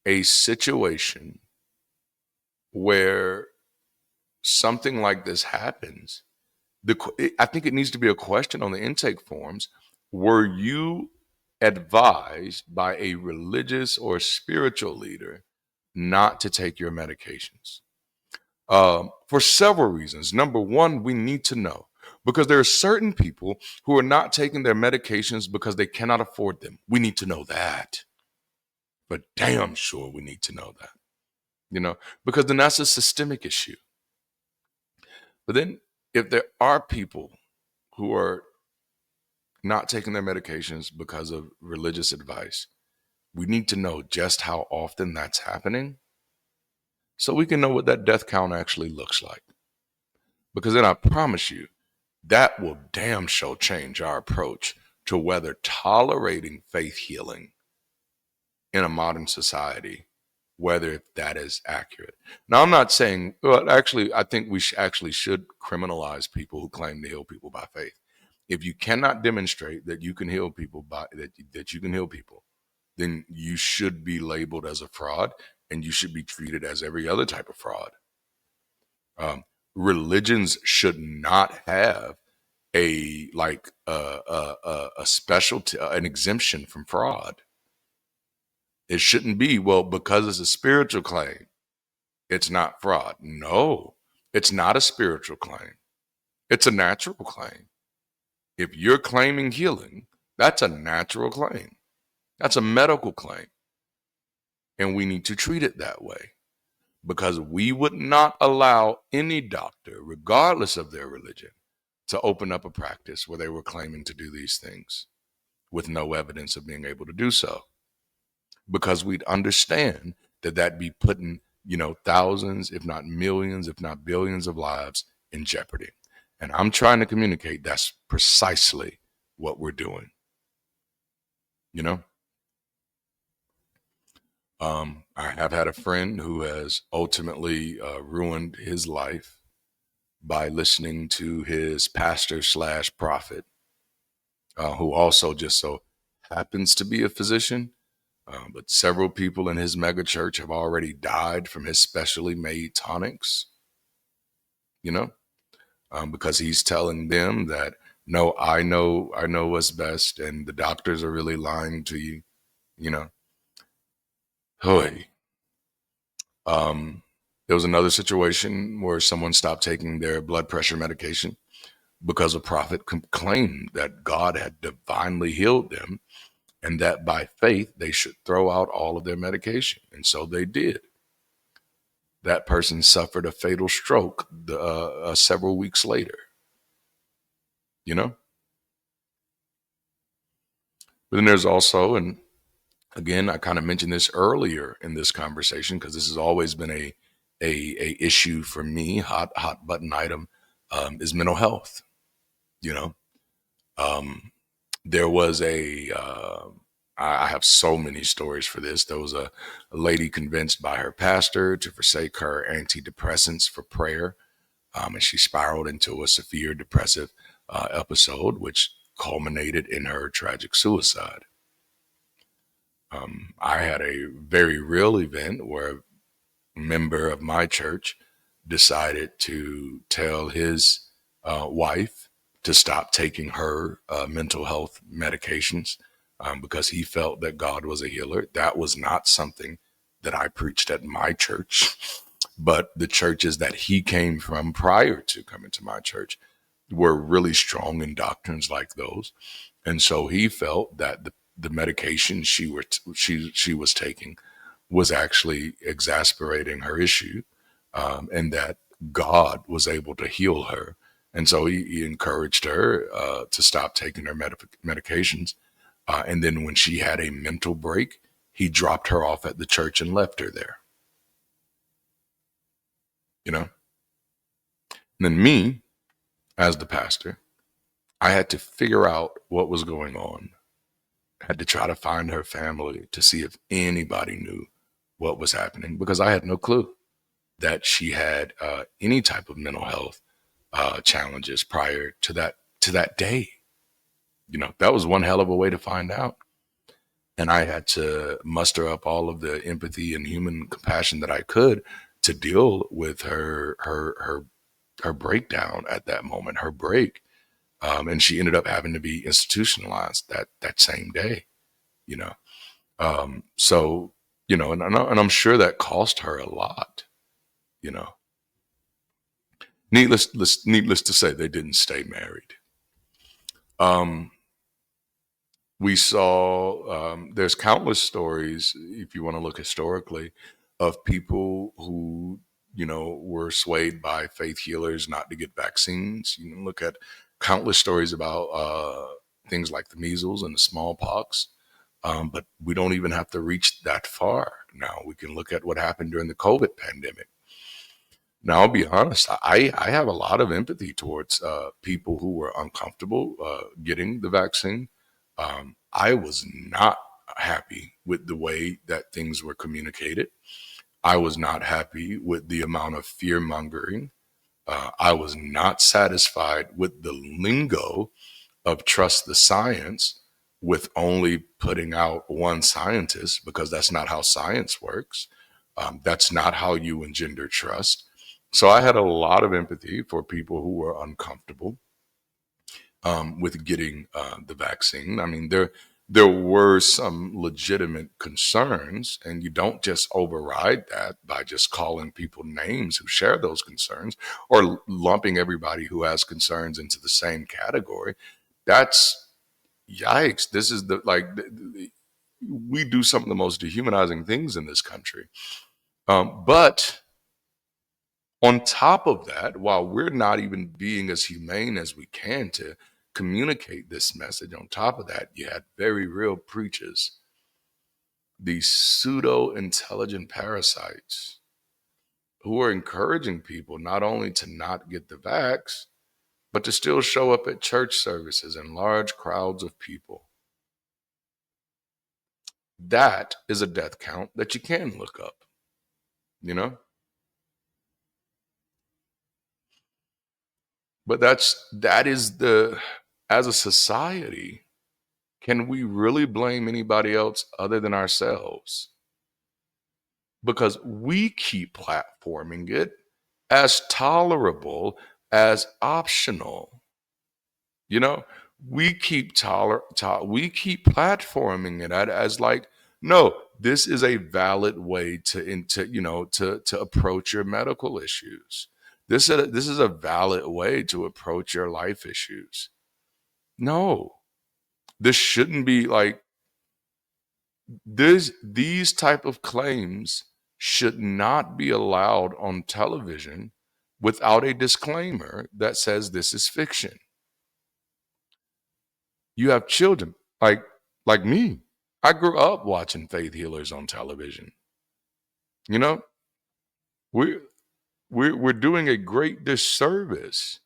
a situation where something like this happens, I think it needs to be a question on the intake forms. Were you advised by a religious or spiritual leader not to take your medications? For several reasons. Number one, we need to know because there are certain people who are not taking their medications because they cannot afford them. We need to know that. But damn sure we need to know that, because then that's a systemic issue. But then if there are people who are not taking their medications because of religious advice, we need to know just how often that's happening so we can know what that death count actually looks like. Because then I promise you, that will damn sure change our approach to whether tolerating faith healing in a modern society, whether that is accurate. Now, I'm not saying, well, actually, I think we actually should criminalize people who claim to heal people by faith. If you cannot demonstrate that you can heal people that you can heal people, then you should be labeled as a fraud and you should be treated as every other type of fraud. Religions should not have a specialty, an exemption from fraud. It shouldn't be, well, because it's a spiritual claim, it's not fraud. No, it's not a spiritual claim. It's a natural claim. If you're claiming healing, that's a natural claim. That's a medical claim. And we need to treat it that way because we would not allow any doctor, regardless of their religion, to open up a practice where they were claiming to do these things with no evidence of being able to do so. Because we'd understand that that'd be putting, thousands, if not millions, if not billions of lives in jeopardy. And I'm trying to communicate that's precisely what we're doing. You know, I have had a friend who has ultimately ruined his life by listening to his pastor slash prophet, who also just so happens to be a physician. But several people in his mega church have already died from his specially made tonics, you know, because he's telling them that, no, I know what's best, and the doctors are really lying to you, you know. Hoy. There was another situation where someone stopped taking their blood pressure medication because a prophet claimed that God had divinely healed them and that by faith they should throw out all of their medication. And so they did. That person suffered a fatal stroke several weeks later, you know? But then there's also, and again, I kind of mentioned this earlier in this conversation because this has always been a issue for me, hot button item, is mental health, you know? Um, there was I have so many stories for this. There was a lady convinced by her pastor to forsake her antidepressants for prayer, and she spiraled into a severe depressive episode, which culminated in her tragic suicide. I had a very real event where a member of my church decided to tell his wife to stop taking her mental health medications because he felt that God was a healer. That was not something that I preached at my church, but the churches that he came from prior to coming to my church were really strong in doctrines like those. And so he felt that the medication she was taking was actually exacerbating her issue, and that God was able to heal her. And so he encouraged her to stop taking her medications. And then when she had a mental break, he dropped her off at the church and left her there, you know? And then me, as the pastor, I had to figure out what was going on. I had to try to find her family to see if anybody knew what was happening because I had no clue that she had any type of mental health challenges prior to that day. You know, that was one hell of a way to find out. And I had to muster up all of the empathy and human compassion that I could to deal with her breakdown at that moment, her break. And she ended up having to be institutionalized that same day. You know, so you know, and I'm sure that cost her a lot. You know, needless to say, they didn't stay married. Um, we saw there's countless stories, if you want to look historically, of people who were swayed by faith healers not to get vaccines. You can look at countless stories about things like the measles and the smallpox. But we don't even have to reach that far now. We can look at what happened during the COVID pandemic. Now, I'll be honest, I have a lot of empathy towards people who were uncomfortable getting the vaccine. I was not happy with the way that things were communicated. I was not happy with the amount of fear mongering. I was not satisfied with the lingo of trust the science with only putting out one scientist because that's not how science works. That's not how you engender trust. So I had a lot of empathy for people who were uncomfortable with getting the vaccine. I mean, there were some legitimate concerns, and you don't just override that by just calling people names who share those concerns or lumping everybody who has concerns into the same category. That's yikes. This is we do some of the most dehumanizing things in this country. But on top of that, while we're not even being as humane as we can to communicate this message, on top of that, you had very real preachers, these pseudo intelligent parasites who are encouraging people not only to not get the vax, but to still show up at church services in large crowds of people. That is a death count that you can look up, you know? But that is the as a society, can we really blame anybody else other than ourselves? Because we keep platforming it as tolerable, as optional. You know, we keep platforming it as like, no, this is a valid way to approach your medical issues. This is a valid way to approach your life issues. No, this shouldn't be like this. These type of claims should not be allowed on television without a disclaimer that says this is fiction. You have children like me. I grew up watching faith healers on television. You know, we we're doing a great disservice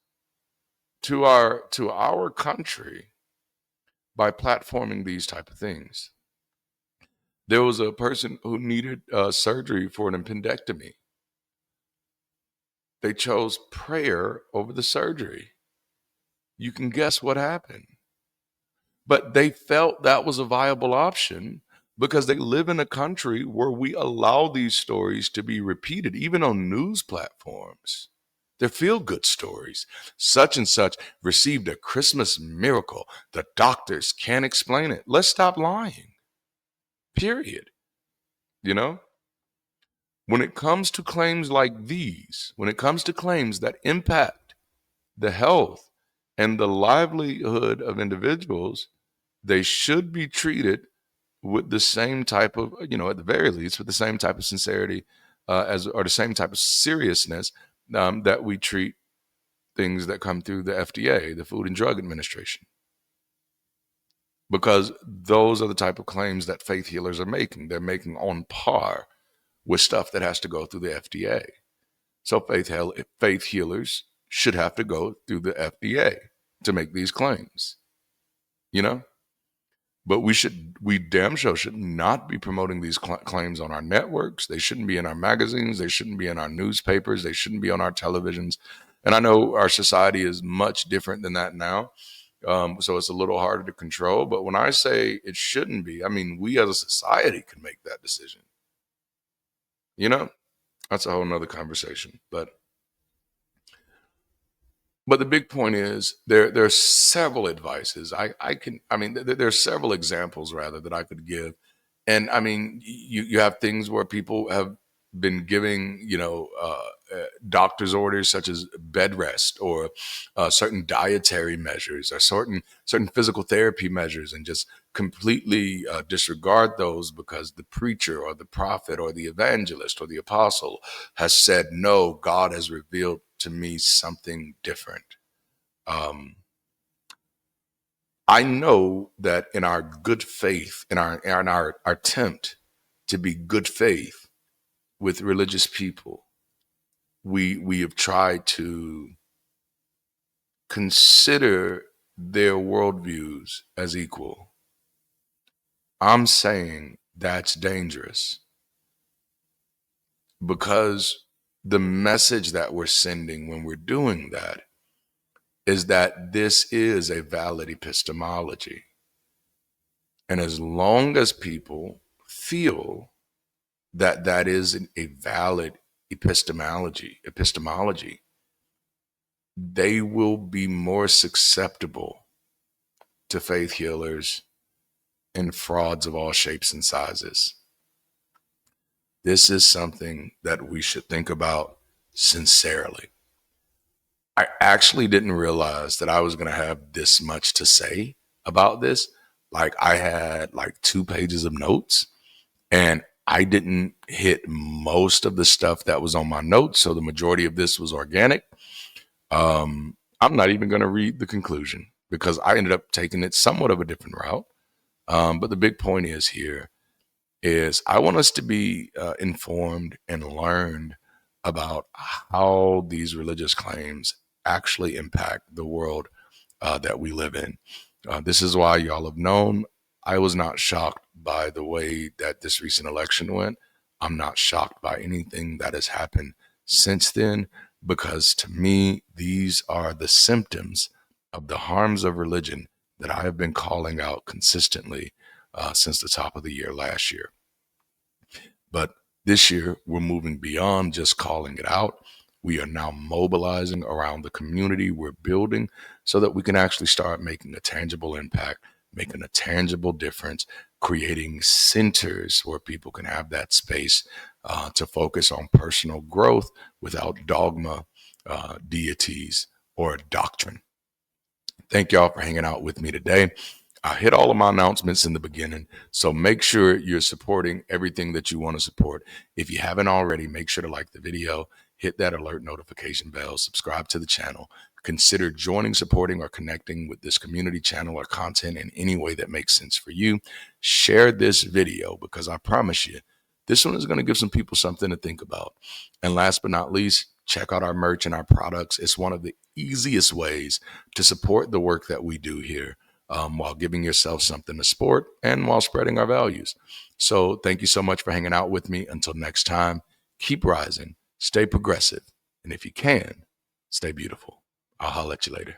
to our country by platforming these type of things. There was a person who needed surgery for an appendectomy. They chose prayer over the surgery. You can guess what happened. But they felt that was a viable option because they live in a country where we allow these stories to be repeated, even on news platforms. They're feel good stories. Such and such received a Christmas miracle. The doctors can't explain it. Let's stop lying. Period. You know? When it comes to claims like these, when it comes to claims that impact the health and the livelihood of individuals, they should be treated with the same type of, at the very least, with the same type of sincerity or the same type of seriousness that we treat things that come through the FDA, the Food and Drug Administration. Because those are the type of claims that faith healers are making. They're making on par with stuff that has to go through the FDA. So faith healers should have to go through the FDA to make these claims, you know? But we damn sure should not be promoting these claims on our networks. They shouldn't be in our magazines. They shouldn't be in our newspapers. They shouldn't be on our televisions. And I know our society is much different than that now. So it's a little harder to control. But when I say it shouldn't be, I mean, we as a society can make that decision. You know, that's a whole nother conversation. But the big point is there's several advices there are several examples rather that I could give. And I mean, you have things where people have been giving, doctor's orders such as bed rest or certain dietary measures or certain physical therapy measures, and just completely disregard those because the preacher or the prophet or the evangelist or the apostle has said, no, God has revealed to me something different. I know that in our good faith, in our attempt to be good faith with religious people, we have tried to consider their worldviews as equal. I'm saying that's dangerous because the message that we're sending when we're doing that is that this is a valid epistemology. And as long as people feel that that is a valid epistemology, they will be more susceptible to faith healers and frauds of all shapes and sizes. This is something that we should think about sincerely. I actually didn't realize that I was going to have this much to say about this. Like, I had like 2 pages of notes, and I didn't hit most of the stuff that was on my notes. So the majority of this was organic. I'm not even going to read the conclusion because I ended up taking it somewhat of a different route. But the big point is I want us to be informed and learned about how these religious claims actually impact the world that we live in. This is why y'all have known I was not shocked by the way that this recent election went. I'm not shocked by anything that has happened since then, because to me, these are the symptoms of the harms of religion that I have been calling out consistently since the top of the year last year. But this year, we're moving beyond just calling it out. We are now mobilizing around the community we're building so that we can actually start making a tangible impact, making a tangible difference, creating centers where people can have that space to focus on personal growth without dogma, deities, or doctrine. Thank y'all for hanging out with me today. I hit all of my announcements in the beginning, so make sure you're supporting everything that you want to support. If you haven't already, make sure to like the video, hit that alert notification bell, subscribe to the channel. Consider joining, supporting, or connecting with this community channel or content in any way that makes sense for you. Share this video because I promise you, this one is going to give some people something to think about. And last but not least, check out our merch and our products. It's one of the easiest ways to support the work that we do here while giving yourself something to support and while spreading our values. So thank you so much for hanging out with me. Until next time, keep rising, stay progressive, and if you can, stay beautiful. I'll holler at you later.